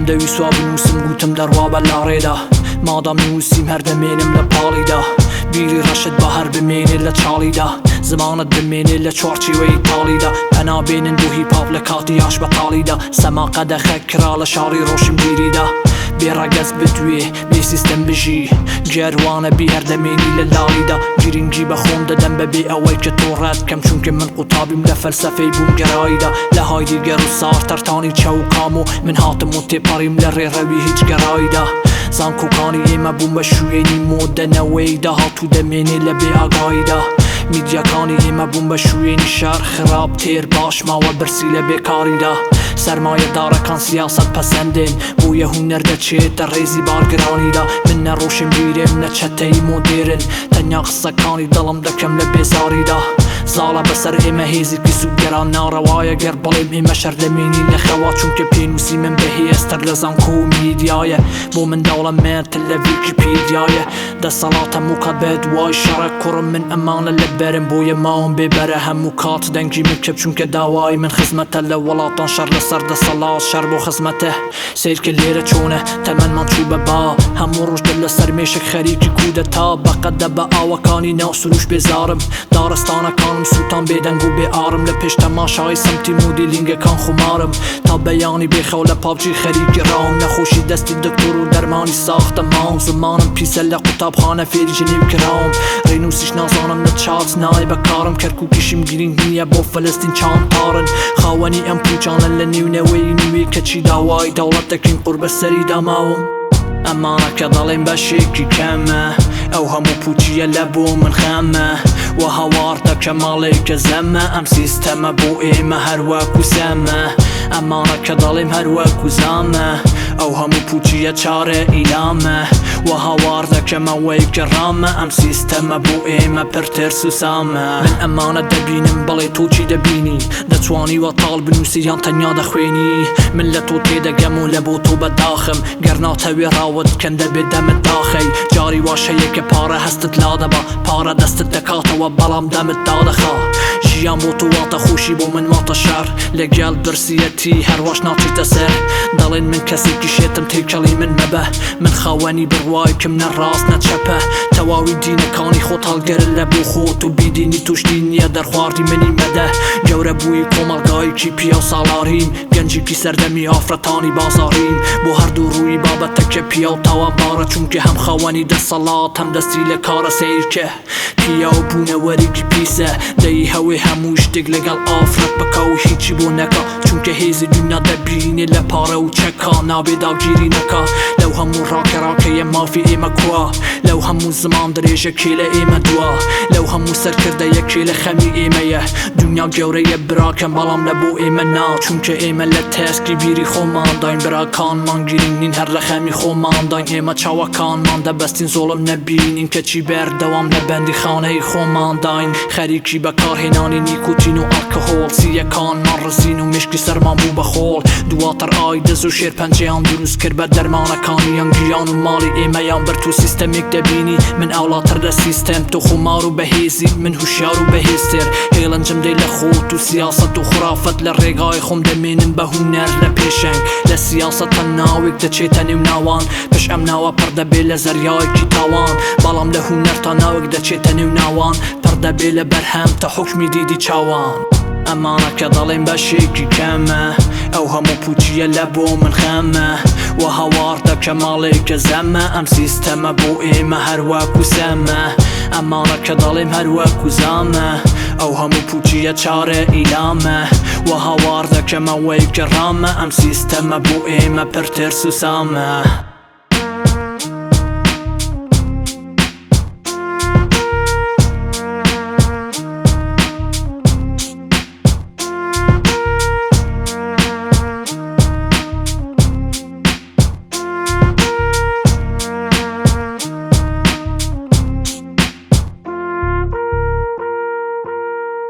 دەوی سوا بنووسم گوتم دەڕوا بە لاڕێدا مادام نووسیم هەردەمێنم لە پاڵیدا بیری ڕەشت بە هەر بمێنێت لە چاڵیدا زمانت بمێنێت لە چوارچێوەی تاڵیدا پەنابێنن بۆ هیپاپ لە کاتی یاش بە تاڵیدا سەما قەدەخە کرا لە شاڕی ڕۆشن بیریدا بێڕەگەز بتوێ بێ سیستەم بژی گەروانە بی هەردەمێنی لە لاڵیدا گرنگی بە خۆم دەدەم بەبێ ئەوەی کە تۆ ڕەت کەم چونکە من قوتابیم لە فەلسەفەی بووم گەراییدا لە هایدی گەر و سار تەرتانی چەوکام و من هاتم و تێپەڕیم لە ڕێڕەوی هیچ گەراییدا زانکۆکانی ئێمە بووم بە شوێنی مۆدەنەوەیدا هاتوو دەمێنێ لە بێ ئاگاییدا میدیاکانی ئێمە بووم بە شوێنی شار خراپ تێر باش ماوە برسی لە بێکاریدا سەرمایەدارەکان سیاست پەسەندێن بۆیە هونەر دەچێتە ڕێزی بارگرانیدا من نەڕۆشن بیرێم نە چەتەی مۆدێرن تەنیا قسەکانی دڵم دەکەم لە بێزاریدا زاڵە بەسەر ئێمە هێزێکی سوودگەران ناڕەوایە گەر بڵێم ئێمە شەردەمێنی لە خەوا چونکە پێنووسی من بەهێزتر لە زانکۆ و میدیایە بۆ منداڵەمێنتر لە ویکیپیدیایە دەسەڵاتە موکات بە دوای شەڕە کوڕم من ئەمانە لە بەرم بۆیە ماوم بێبەرە هەموو کات دەنگی من کەپ چونکە داوای من خزمەتە لە وڵاتان شەڕ لەسەر دەسەڵات شەڕ بۆ خزمەتە سیرکە لێرە چۆنە تەمەنمان چوو بە با هەموو ڕۆژ دل لەسەر مێشک خەریکی کودەتا بەقەدە بە ئاوەکانی ناو سروش بێزارم دارستانەکانم سووتان بێدەنگ و بێ ئارم لە پێش تەماشای سەمتی مۆدیلینگەکان خمارم تا بەیانی بێخەو لە پابجی خەریکی ڕاوم نەخۆشی دەستی دکتۆر و دەرمانی ساختە ماوم زمانم پیسە لە قوتابخانە فێری ژنێو کراوم ڕێنووسیش نازانم لە چات نای بەکارم کەرکووکیشم گرنگ نییە بۆ فەلەستین چاندپارن خاوەنی ئەم پوچانە لە نێونەوەی نوێ کەچی داوای دەوڵەت دەکەین قوربە سەری داماوم ئەمانە کە دەڵێن بەشێکی کەمە ئەو هەموو پوچیە لە بۆ من خەمە و هەوار دەکە ماڵێکە زەمە ئەم سیستەمە بۆ ئێمە هەروەکو سەمە ئەمانە کە دەڵێم هەروەکو زامە ئەو هەموو پوچیە چارە ئیلامە و هەوار دەکەمەوەی کە ڕامە ئەم سیستەمە بۆ ئێمە پرتر سوسامە من ئەمانە دەبینم بەڵێ تۆ چی دەبینی دەتوانی وە تاڵ بنووسی یان تەنیا دەخوێنی من لە تۆ تێدەگەم و لە بۆ تۆ بەداخم گەر ناتەوێ ڕاوت کەن دەبێت دەمت داخەی جاری واشەیە کە پارە هەستت لا دەبا پارە دەستت دەکاتەوە بەڵام دەمت دادەخا ژیان بۆ تۆ واتە خۆشی بۆ من واتە شەڕ لەگەڵ برسیەتی هەروەش ناچیتە سەر دەڵێن من کەسێکی شێتم تێکەڵی من مەبە من خاوەنی بڕوایکم نە ڕاست نە چەپە تەواوی دینەکانی خۆت هەڵگەرن لە بۆ خۆت و بیدینی توشتی نییە دەرخواردی منی مەدە گەورە بووی کۆمەڵگایەکی پیا و ساڵاریم گەنجێکی سەردەمی ئافرەتانی بازاریم بۆ هەردوو ڕووی بابەتەکە پیا و تاوانبارە چونکە هەم خاوەنی دەسەڵات هەم دەستی لە کارە سیرکە پیا و بوونەوەرێکی پیسە دەی هەوێ هەموو شتێک لەگەڵ ئافرەت بکە و هیچی بۆ نەکە چونکە هێزی دنیا دەبینێ لە پارە و چەکا نابێ داگیری نەکە لەو هەموو ڕاکەڕاکەیە مافی ئێمە کووە لەو هەموو زمان درێژە کێ لە ئێمە دووە لەو هەموو سەرکردەیە کێ لە خەمی ئێمەیە دنیا گەورەیە براکەم بەڵام لە بۆ ئێمە نا چونکە ئێمە لە تەسکی بیری خۆمان داین براکانمان گرنگ نین هەر لە خەمی خۆمان داین ئێمە چاوەکانمان دەبەستین زۆڵم نەبینین کەچی بەردەوام لە بەندی خانەی خۆمان داین خەریکی بەکارهێنانی نیکوتین و ئالکۆهۆڵ سیەکانمان ڕزین و مشکی سەرمان بوو بە خۆڵ دواتر ئای دەز و شێرپەنجەیان دروست کرد بە دەرمانەکانیان گیان و ماڵی ئێمەیان برد و سیستەمێک دەبینی من ئاوڵاتر لە سیستەم تۆ خۆمار و بەهێزی من هوشیار و بەهێزتر هێڵەنجم دەی لە خۆت و سیاست و خرافەت لە ڕێگای خۆم دەمێنم بە هونەر لە پێشنگ لە سیاستە ناوێک دەچێتە نێو ناوان پش ئەم ناوە پڕ دەبێ لە زەریایەکی تاوان بەڵام لە هونەر تا ناوێک دەچێتە نێو ناوان پڕ دەبێ لە بەرهەم تا حوکمی دیدی چاوان ئەمانە کە دەڵێن بەشێکی کەمە ئەو هەموو پوچیە لە بۆ من خەمە و هەوار دەکە ماڵێکە زەمە ئەم سیستەمە بۆ ئێمە هەروەکو سەمە ئەمانە کە دەڵێم هەروەکو زامە ئەو هەموو پوچیە چارە ئیلامە و هەوار دەکەمەوەی کە ڕامە ئەم سیستەمە بۆ ئێمە پرتر سوسامە